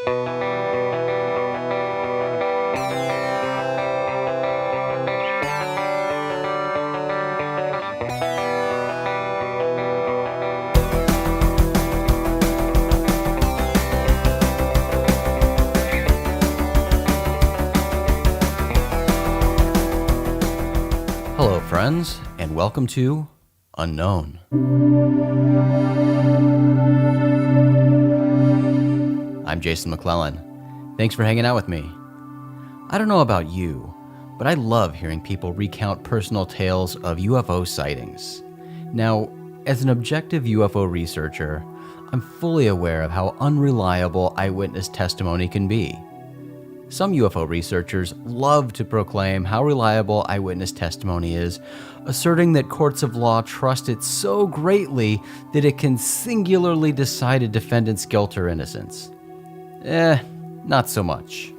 Hello, friends, and welcome to Unknown. I'm Jason McClellan. Thanks for hanging out with me. I don't know about you, but I love hearing people recount personal tales of UFO sightings. Now, as an objective UFO researcher, I'm fully aware of how unreliable eyewitness testimony can be. Some UFO researchers love to proclaim how reliable eyewitness testimony is, asserting that courts of law trust it so greatly that it can singularly decide a defendant's guilt or innocence. Not so much.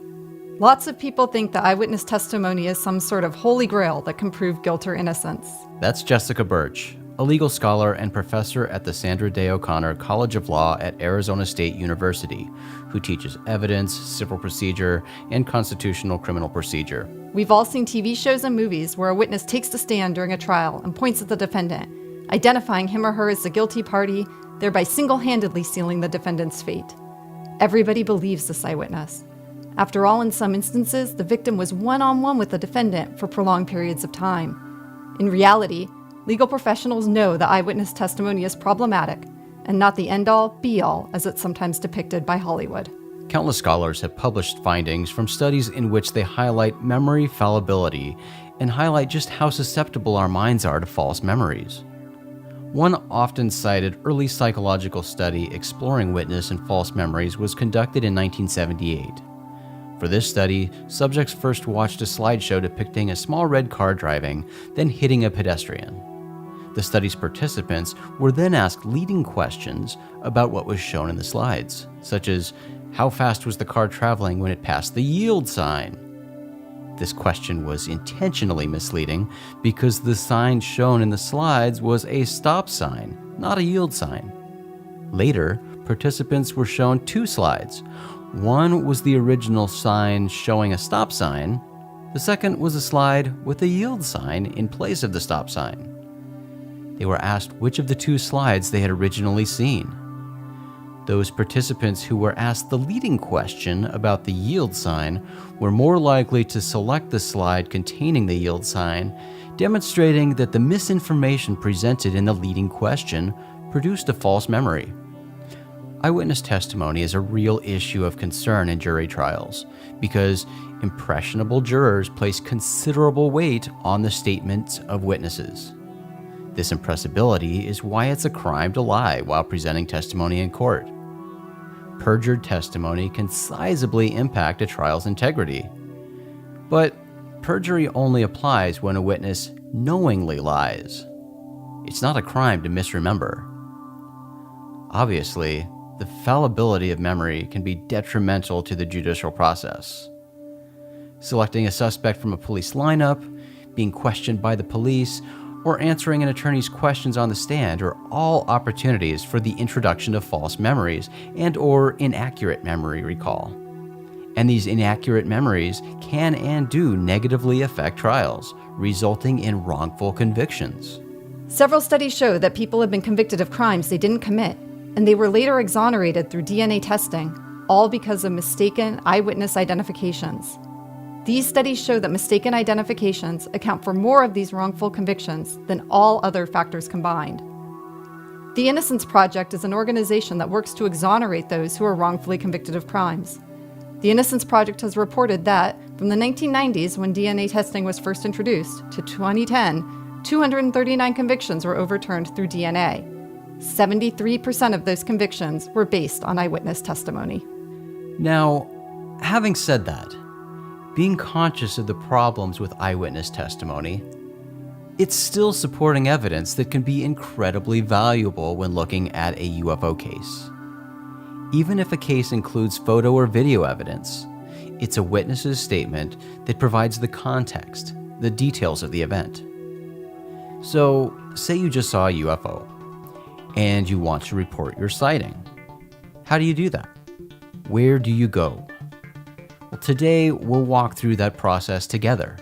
Lots of people think that eyewitness testimony is some sort of holy grail that can prove guilt or innocence. That's Jessica Birch, a legal scholar and professor at the Sandra Day O'Connor College of Law at Arizona State University, who teaches evidence, civil procedure, and constitutional criminal procedure. We've all seen TV shows and movies where a witness takes the stand during a trial and points at the defendant, identifying him or her as the guilty party, thereby single-handedly sealing the defendant's fate. Everybody believes this eyewitness. After all, in some instances, the victim was one-on-one with the defendant for prolonged periods of time. In reality, legal professionals know that eyewitness testimony is problematic and not the end-all, be-all as it's sometimes depicted by Hollywood. Countless scholars have published findings from studies in which they highlight memory fallibility and highlight just how susceptible our minds are to false memories. One often cited early psychological study exploring witness and false memories was conducted in 1978. For this study, subjects first watched a slideshow depicting a small red car driving, then hitting a pedestrian. The study's participants were then asked leading questions about what was shown in the slides, such as, how fast was the car traveling when it passed the yield sign? This question was intentionally misleading because the sign shown in the slides was a stop sign, not a yield sign. Later, participants were shown two slides. One was the original sign showing a stop sign. The second was a slide with a yield sign in place of the stop sign. They were asked which of the two slides they had originally seen. Those participants who were asked the leading question about the yield sign were more likely to select the slide containing the yield sign, demonstrating that the misinformation presented in the leading question produced a false memory. Eyewitness testimony is a real issue of concern in jury trials because impressionable jurors place considerable weight on the statements of witnesses. This impressibility is why it's a crime to lie while presenting testimony in court. Perjured testimony can sizably impact a trial's integrity. But perjury only applies when a witness knowingly lies. It's not a crime to misremember. Obviously, the fallibility of memory can be detrimental to the judicial process. Selecting a suspect from a police lineup, being questioned by the police, or answering an attorney's questions on the stand are all opportunities for the introduction of false memories and/or inaccurate memory recall. And these inaccurate memories can and do negatively affect trials, resulting in wrongful convictions. Several studies show that people have been convicted of crimes they didn't commit, and they were later exonerated through DNA testing, all because of mistaken eyewitness identifications. These studies show that mistaken identifications account for more of these wrongful convictions than all other factors combined. The Innocence Project is an organization that works to exonerate those who are wrongfully convicted of crimes. The Innocence Project has reported that from the 1990s, when DNA testing was first introduced, to 2010, 239 convictions were overturned through DNA. 73% of those convictions were based on eyewitness testimony. Now, having said that, being conscious of the problems with eyewitness testimony, it's still supporting evidence that can be incredibly valuable when looking at a UFO case. Even if a case includes photo or video evidence, it's a witness's statement that provides the context, the details of the event. So, say you just saw a UFO, and you want to report your sighting. How do you do that? Where do you go? Well, today we'll walk through that process together.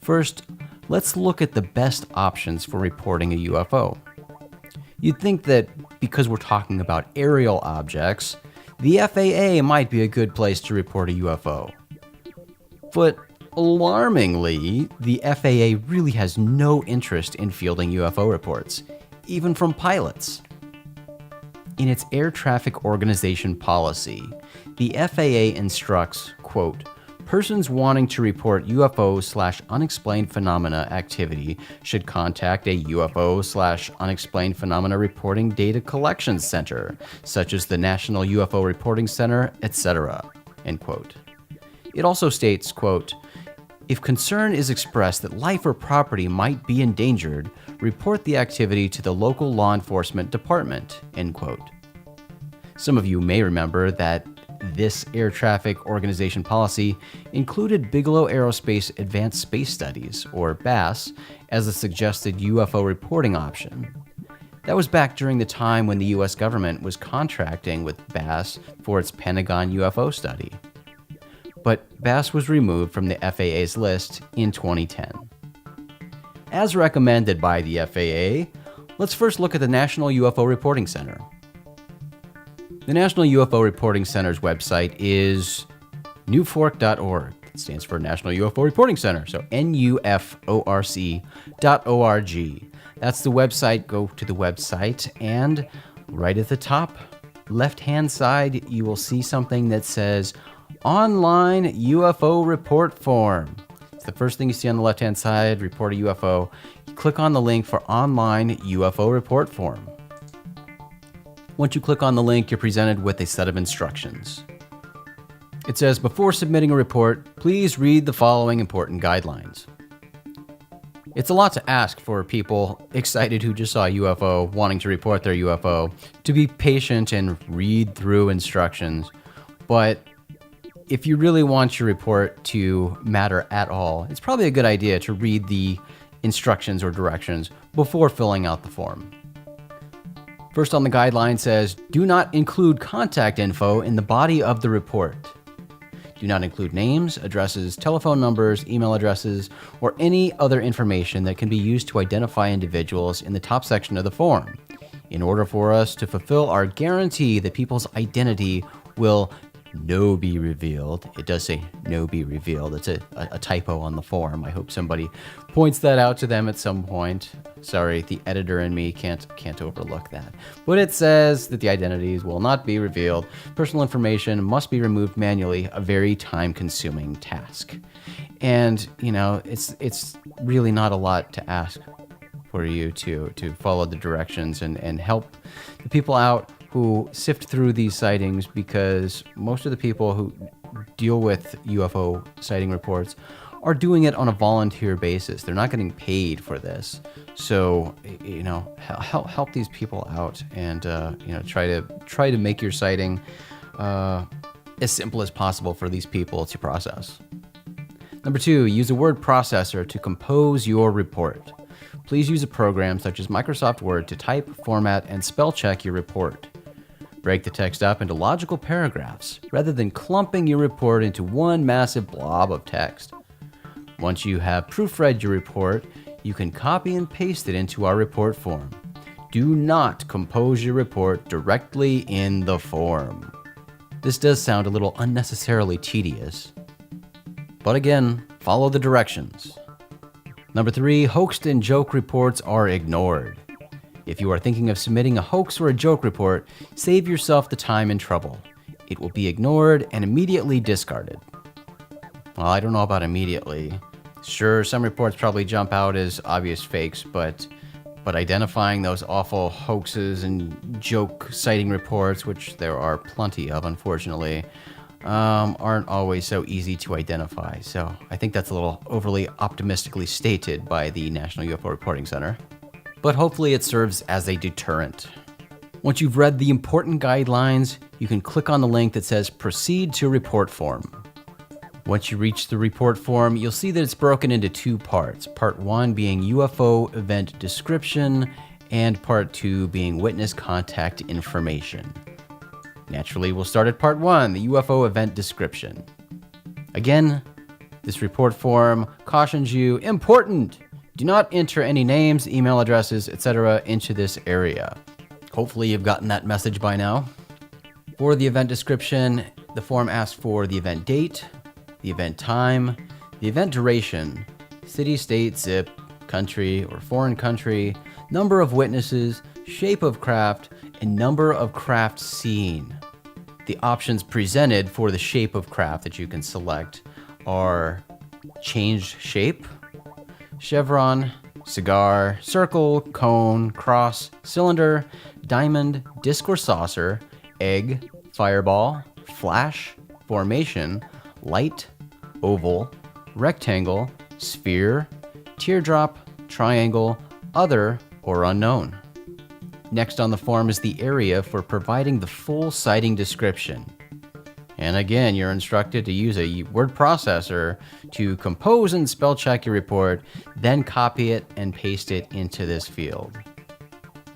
First, let's look at the best options for reporting a UFO. You'd think that because we're talking about aerial objects, the FAA might be a good place to report a UFO. But alarmingly, the FAA really has no interest in fielding UFO reports, even from pilots. In its air traffic organization policy, the FAA instructs, quote, persons wanting to report UFO/unexplained phenomena activity should contact a UFO/unexplained phenomena reporting data collection center, such as the National UFO Reporting Center, etc., end quote. It also states, quote, if concern is expressed that life or property might be endangered, report the activity to the local law enforcement department, end quote. Some of you may remember that this air traffic organization policy included Bigelow Aerospace Advanced Space Studies, or BASS, as a suggested UFO reporting option. That was back during the time when the US government was contracting with BASS for its Pentagon UFO study. But BASS was removed from the FAA's list in 2010. As recommended by the FAA, let's first look at the National UFO Reporting Center. The National UFO Reporting Center's website is nuforc.org. It stands for National UFO Reporting Center, so nuforc.org. That's the website. Go to the website, and right at the top, left-hand side, you will see something that says Online UFO Report Form. It's the first thing you see on the left-hand side, report a UFO. You click on the link for Online UFO Report Form. Once you click on the link, you're presented with a set of instructions. It says, before submitting a report, please read the following important guidelines. It's a lot to ask for people excited who just saw a UFO, wanting to report their UFO, to be patient and read through instructions. But if you really want your report to matter at all, it's probably a good idea to read the instructions or directions before filling out the form. First on the guideline says, do not include contact info in the body of the report. Do not include names, addresses, telephone numbers, email addresses, or any other information that can be used to identify individuals in the top section of the form. In order for us to fulfill our guarantee that people's identity will no be revealed. It does say no be revealed. It's a typo on the form. I hope somebody points that out to them at some point. Sorry, the editor and me can't overlook that. But it says that the identities will not be revealed. Personal information must be removed manually, a very time-consuming task. And, you know, it's really not a lot to ask for you to follow the directions and help the people out who sift through these sightings, because most of the people who deal with UFO sighting reports are doing it on a volunteer basis. They're not getting paid for this. So, you know, help these people out and, you know, try to make your sighting as simple as possible for these people to process. Number 2, use a word processor to compose your report. Please use a program such as Microsoft Word to type, format, and spell check your report. Break the text up into logical paragraphs rather than clumping your report into one massive blob of text. Once you have proofread your report, you can copy and paste it into our report form. Do not compose your report directly in the form. This does sound a little unnecessarily tedious, but again, follow the directions. Number 3, hoaxed and joke reports are ignored. If you are thinking of submitting a hoax or a joke report, save yourself the time and trouble. It will be ignored and immediately discarded. Well, I don't know about immediately. Sure, some reports probably jump out as obvious fakes, but identifying those awful hoaxes and joke sighting reports, which there are plenty of, unfortunately, aren't always so easy to identify. So I think that's a little overly optimistically stated by the National UFO Reporting Center. But hopefully it serves as a deterrent. Once you've read the important guidelines, you can click on the link that says Proceed to Report Form. Once you reach the report form, you'll see that it's broken into 2 parts. Part 1 being UFO event description, and Part 2 being witness contact information. Naturally, we'll start at part 1, the UFO event description. Again, this report form cautions you, important! Do not enter any names, email addresses, etc. into this area. Hopefully you've gotten that message by now. For the event description, the form asks for the event date, the event time, the event duration, city, state, zip, country or foreign country, number of witnesses, shape of craft, and number of craft seen. The options presented for the shape of craft that you can select are changed shape, chevron, cigar, circle, cone, cross, cylinder, diamond, disc or saucer, egg, fireball, flash, formation, light, oval, rectangle, sphere, teardrop, triangle, other, or unknown. Next on the form is the area for providing the full sighting description. And again, you're instructed to use a word processor to compose and spell check your report, then copy it and paste it into this field.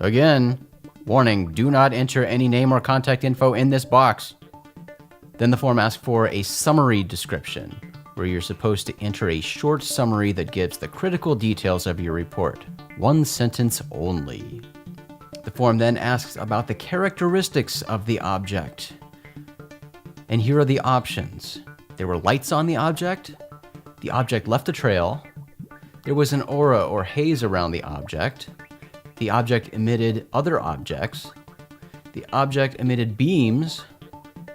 Again, warning, do not enter any name or contact info in this box. Then the form asks for a summary description, where you're supposed to enter a short summary that gives the critical details of your report. 1 sentence only. The form then asks about the characteristics of the object. And here are the options. There were lights on the object left a trail, there was an aura or haze around the object emitted other objects, the object emitted beams,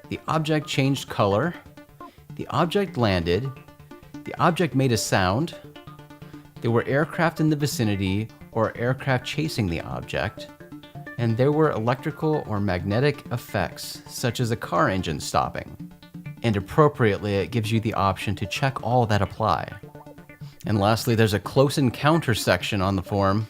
the object changed color, the object landed, the object made a sound, there were aircraft in the vicinity or aircraft chasing the object, and there were electrical or magnetic effects, such as a car engine stopping. And appropriately, it gives you the option to check all that apply. And lastly, there's a close encounter section on the form.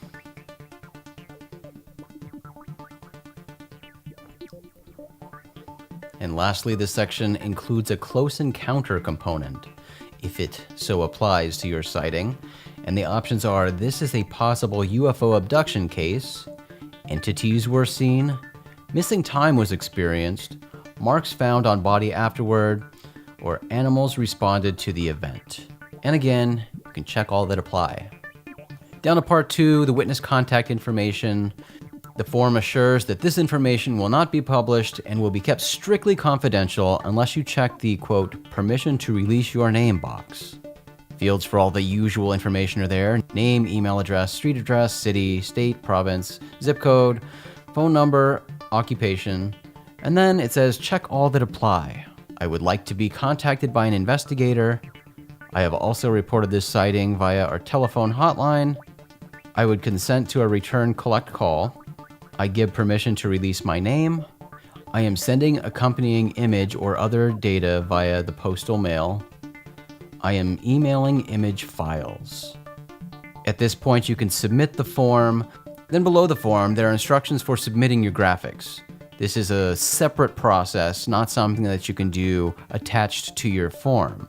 And lastly, this section includes a close encounter component, if it so applies to your sighting. And the options are, this is a possible UFO abduction case, entities were seen, missing time was experienced, marks found on body afterward, or animals responded to the event. And again, you can check all that apply. Down to part 2, the witness contact information. The form assures that this information will not be published and will be kept strictly confidential unless you check the, quote, permission to release your name box. Fields for all the usual information are there: name, email address, street address, city, state, province, zip code, phone number, occupation, and then it says check all that apply. I would like to be contacted by an investigator. I have also reported this sighting via our telephone hotline. I would consent to a return collect call. I give permission to release my name. I am sending accompanying image or other data via the postal mail. I am emailing image files. At this point, you can submit the form. Then below the form, there are instructions for submitting your graphics. This is a separate process, not something that you can do attached to your form.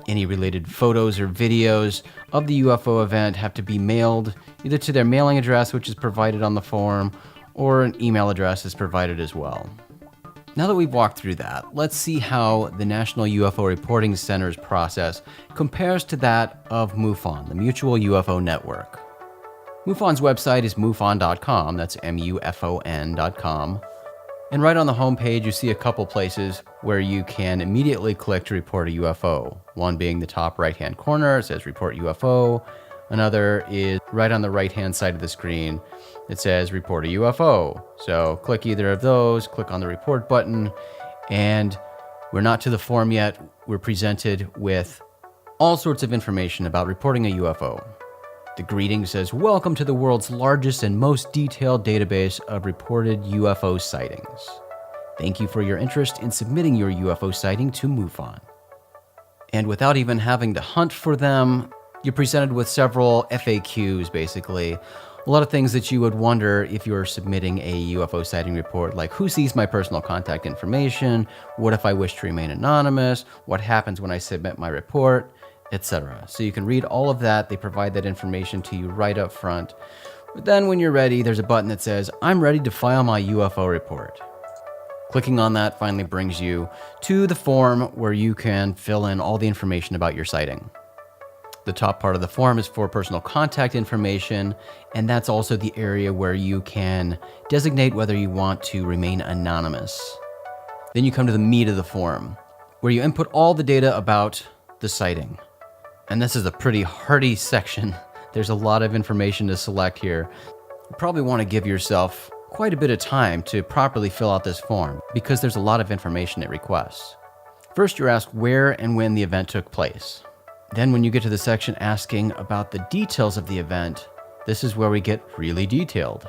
Any related photos or videos of the UFO event have to be mailed either to their mailing address, which is provided on the form, or an email address is provided as well. Now that we've walked through that, let's see how the National UFO Reporting Center's process compares to that of MUFON, the Mutual UFO Network. MUFON's website is MUFON.com, that's MUFON.com. And right on the homepage, you see a couple places where you can immediately click to report a UFO. One being the top right-hand corner, it says Report UFO. Another is right on the right-hand side of the screen. It says Report a UFO. So click either of those, click on the report button, and we're not to the form yet. We're presented with all sorts of information about reporting a UFO. The greeting says, welcome to the world's largest and most detailed database of reported UFO sightings. Thank you for your interest in submitting your UFO sighting to MUFON. And without even having to hunt for them, you're presented with several FAQs, basically. A lot of things that you would wonder if you're submitting a UFO sighting report, like who sees my personal contact information? What if I wish to remain anonymous? What happens when I submit my report? Etc. So you can read all of that. They provide that information to you right up front. But then when you're ready, there's a button that says, I'm ready to file my UFO report. Clicking on that finally brings you to the form where you can fill in all the information about your sighting. The top part of the form is for personal contact information, and that's also the area where you can designate whether you want to remain anonymous. Then you come to the meat of the form, where you input all the data about the sighting. And this is a pretty hearty section. There's a lot of information to select here. You probably want to give yourself quite a bit of time to properly fill out this form because there's a lot of information it requests. First, you're asked where and when the event took place. Then when you get to the section asking about the details of the event, this is where we get really detailed.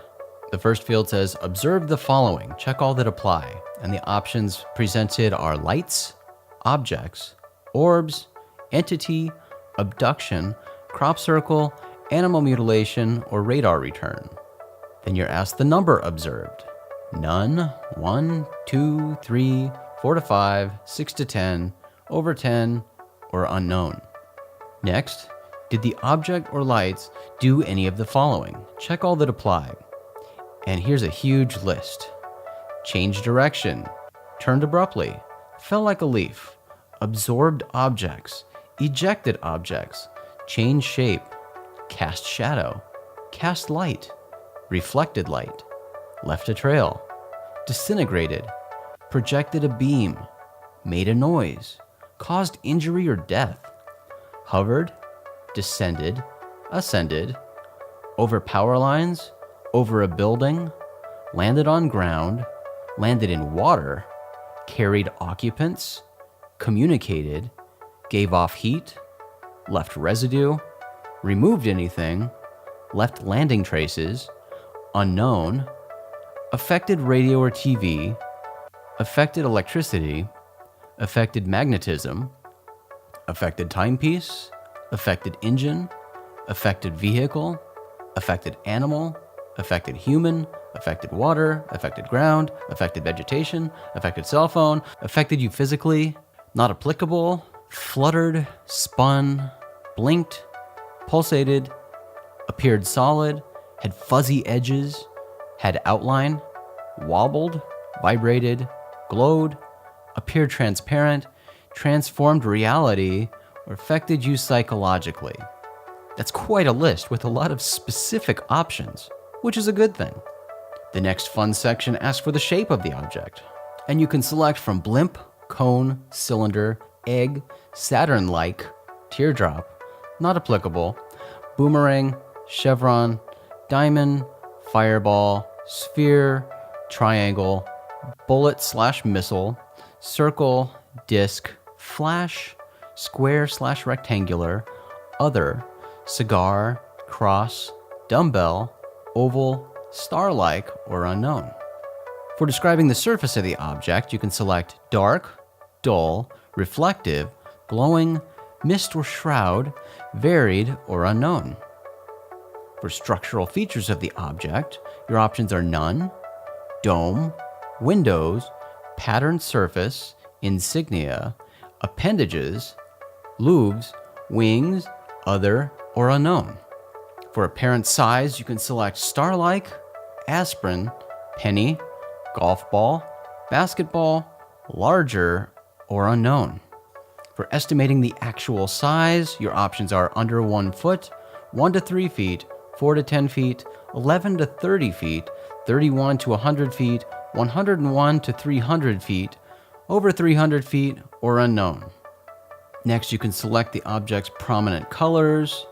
The first field says, observe the following, check all that apply. And the options presented are lights, objects, orbs, entity, abduction, crop circle, animal mutilation, or radar return. Then you're asked the number observed. None, 1, 2, 3, 4 to 5, 6 to 10, over 10, or unknown. Next, did the object or lights do any of the following? Check all that apply. And here's a huge list. Change direction, turned abruptly, fell like a leaf, absorbed objects, ejected objects, changed shape, cast shadow, cast light, reflected light, left a trail, disintegrated, projected a beam, made a noise, caused injury or death, hovered, descended, ascended, over power lines, over a building, landed on ground, landed in water, carried occupants, communicated, gave off heat, left residue, removed anything, left landing traces, unknown, affected radio or TV, affected electricity, affected magnetism, affected timepiece, affected engine, affected vehicle, affected animal, affected human, affected water, affected ground, affected vegetation, affected cell phone, affected you physically, not applicable, fluttered, spun, blinked, pulsated, appeared solid, had fuzzy edges, had outline, wobbled, vibrated, glowed, appeared transparent, transformed reality, or affected you psychologically. That's quite a list with a lot of specific options, which is a good thing. The next fun section asks for the shape of the object, and you can select from blimp, cone, cylinder, egg, Saturn-like, teardrop, not applicable, boomerang, chevron, diamond, fireball, sphere, triangle, bullet/missile, circle, disc, flash, square/rectangular, other, cigar, cross, dumbbell, oval, star-like, or unknown. For describing the surface of the object, you can select dark, dull, reflective, glowing, mist or shroud, varied, or unknown. For structural features of the object, your options are none, dome, windows, patterned surface, insignia, appendages, loops, wings, other, or unknown. For apparent size, you can select star-like, aspirin, penny, golf ball, basketball, larger, or unknown. For estimating the actual size, your options are under 1 foot, 1 to 3 feet, 4 to 10 feet, 11 to 30 feet, 31 to 100 feet, 101 to 300 feet, over 300 feet, or unknown. Next, you can select the object's prominent colors.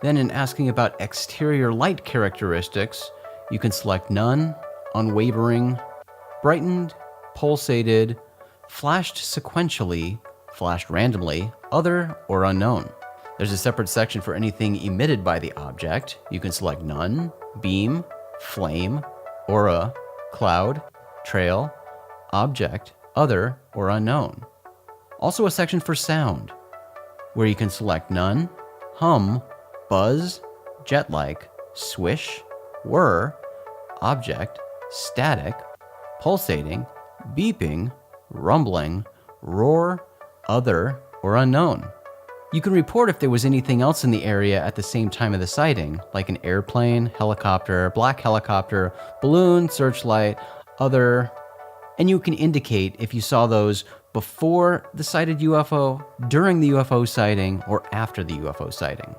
Then in asking about exterior light characteristics, you can select none, unwavering, brightened, pulsated, flashed sequentially, flashed randomly, other, or unknown. There's a separate section for anything emitted by the object. You can select none, beam, flame, aura, cloud, trail, object, other, or unknown. Also a section for sound, where you can select none, hum, buzz, jet-like, swish, whir, object, static, pulsating, beeping, rumbling, roar, other, or unknown. You can report if there was anything else in the area at the same time of the sighting, like an airplane, helicopter, black helicopter, balloon, searchlight, other, And you can indicate if you saw those before the sighted UFO, during the UFO sighting, or after the UFO sighting.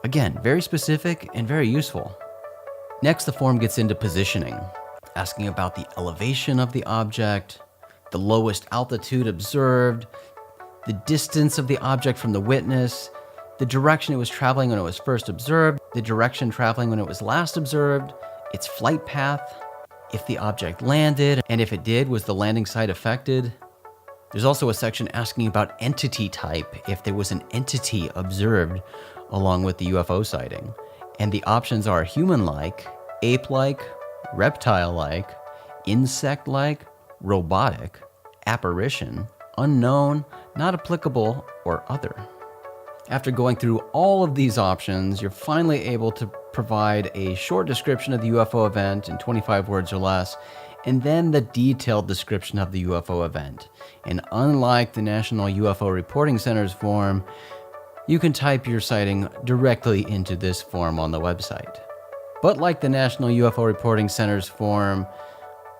Again, very specific and very useful. Next, the form gets into positioning, asking about the elevation of the object, the lowest altitude observed, the distance of the object from the witness, the direction it was traveling when it was first observed, the direction traveling when it was last observed, its flight path, if the object landed, and if it did, was the landing site affected. There's also a section asking about entity type, if there was an entity observed along with the UFO sighting. And the options are human-like, ape-like, reptile-like, insect-like, robotic, apparition, unknown, not applicable, or other. After going through all of these options, you're finally able to provide a short description of the UFO event in 25 words or less, and then the detailed description of the UFO event. And unlike the National UFO Reporting Center's form, you can type your sighting directly into this form on the website. But like the National UFO Reporting Center's form,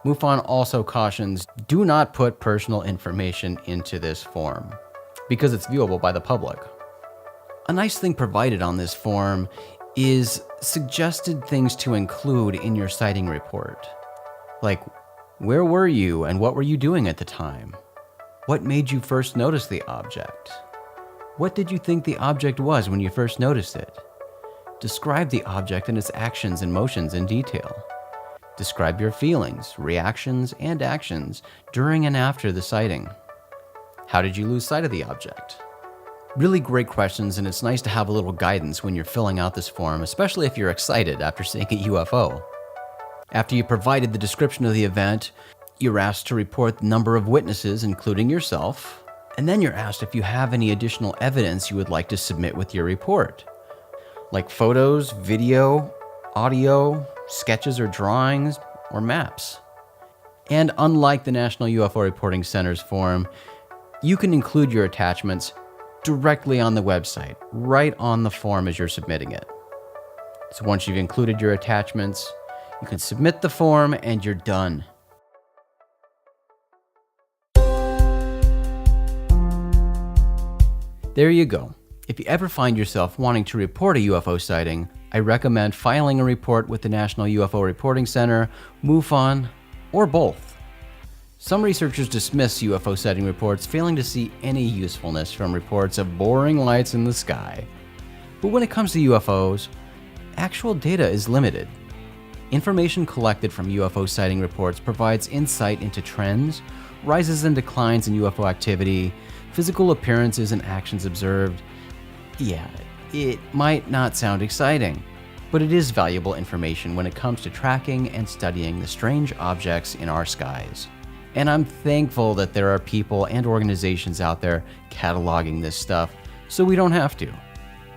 MUFON also cautions, do not put personal information into this form, because it's viewable by the public. A nice thing provided on this form is suggested things to include in your sighting report. Like, where were you and what were you doing at the time? What made you first notice the object? What did you think the object was when you first noticed it? Describe the object and its actions and motions in detail. Describe your feelings, reactions, and actions during and after the sighting. How did you lose sight of the object? Really great questions, and it's nice to have a little guidance when you're filling out this form, especially if you're excited after seeing a UFO. After you provided the description of the event, you're asked to report the number of witnesses, including yourself, and then you're asked if you have any additional evidence you would like to submit with your report, like photos, video, audio, sketches or drawings, or maps. And unlike the National UFO Reporting Center's form, you can include your attachments directly on the website, right on the form as you're submitting it. So once you've included your attachments, you can submit the form and you're done. There you go. If you ever find yourself wanting to report a UFO sighting, I recommend filing a report with the National UFO Reporting Center, MUFON, or both. Some researchers dismiss UFO sighting reports, failing to see any usefulness from reports of boring lights in the sky. But when it comes to UFOs, actual data is limited. Information collected from UFO sighting reports provides insight into trends, rises and declines in UFO activity, physical appearances and actions observed. Yeah, it might not sound exciting, but it is valuable information when it comes to tracking and studying the strange objects in our skies. And I'm thankful that there are people and organizations out there cataloging this stuff so we don't have to.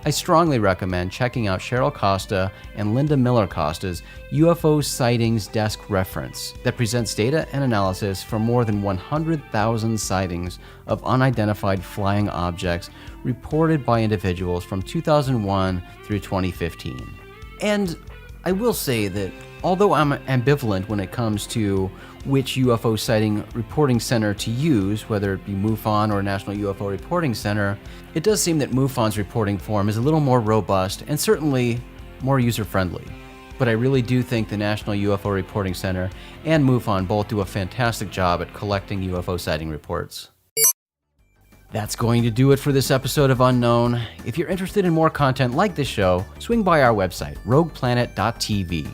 I strongly recommend checking out Cheryl Costa and Linda Miller Costa's UFO Sightings Desk Reference that presents data and analysis from more than 100,000 sightings of unidentified flying objects reported by individuals from 2001 through 2015. And I will say that although I'm ambivalent when it comes to which UFO sighting reporting center to use, whether it be MUFON or National UFO Reporting Center, it does seem that MUFON's reporting form is a little more robust and certainly more user-friendly. But I really do think the National UFO Reporting Center and MUFON both do a fantastic job at collecting UFO sighting reports. That's going to do it for this episode of Unknown. If you're interested in more content like this show, swing by our website, rogueplanet.tv.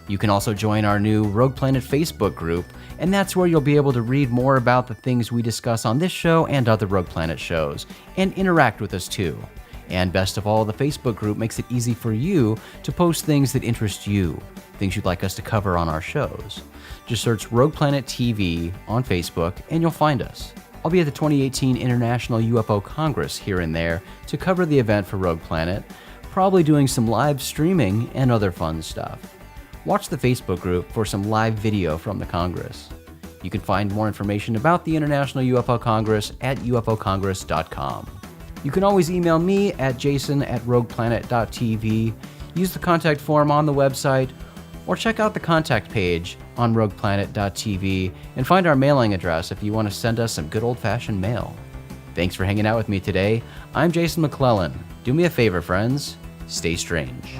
You can also join our new Rogue Planet Facebook group, and that's where you'll be able to read more about the things we discuss on this show and other Rogue Planet shows, and interact with us too. And best of all, the Facebook group makes it easy for you to post things that interest you, things you'd like us to cover on our shows. Just search Rogue Planet TV on Facebook, and you'll find us. I'll be at the 2018 International UFO Congress here and there to cover the event for Rogue Planet, probably doing some live streaming and other fun stuff. Watch the Facebook group for some live video from the Congress. You can find more information about the International UFO Congress at ufocongress.com. You can always email me at jason@rogueplanet.tv, use the contact form on the website, or check out the contact page on rogueplanet.tv and find our mailing address if you want to send us some good old-fashioned mail. Thanks for hanging out with me today. I'm Jason McClellan. Do me a favor, friends. Stay strange.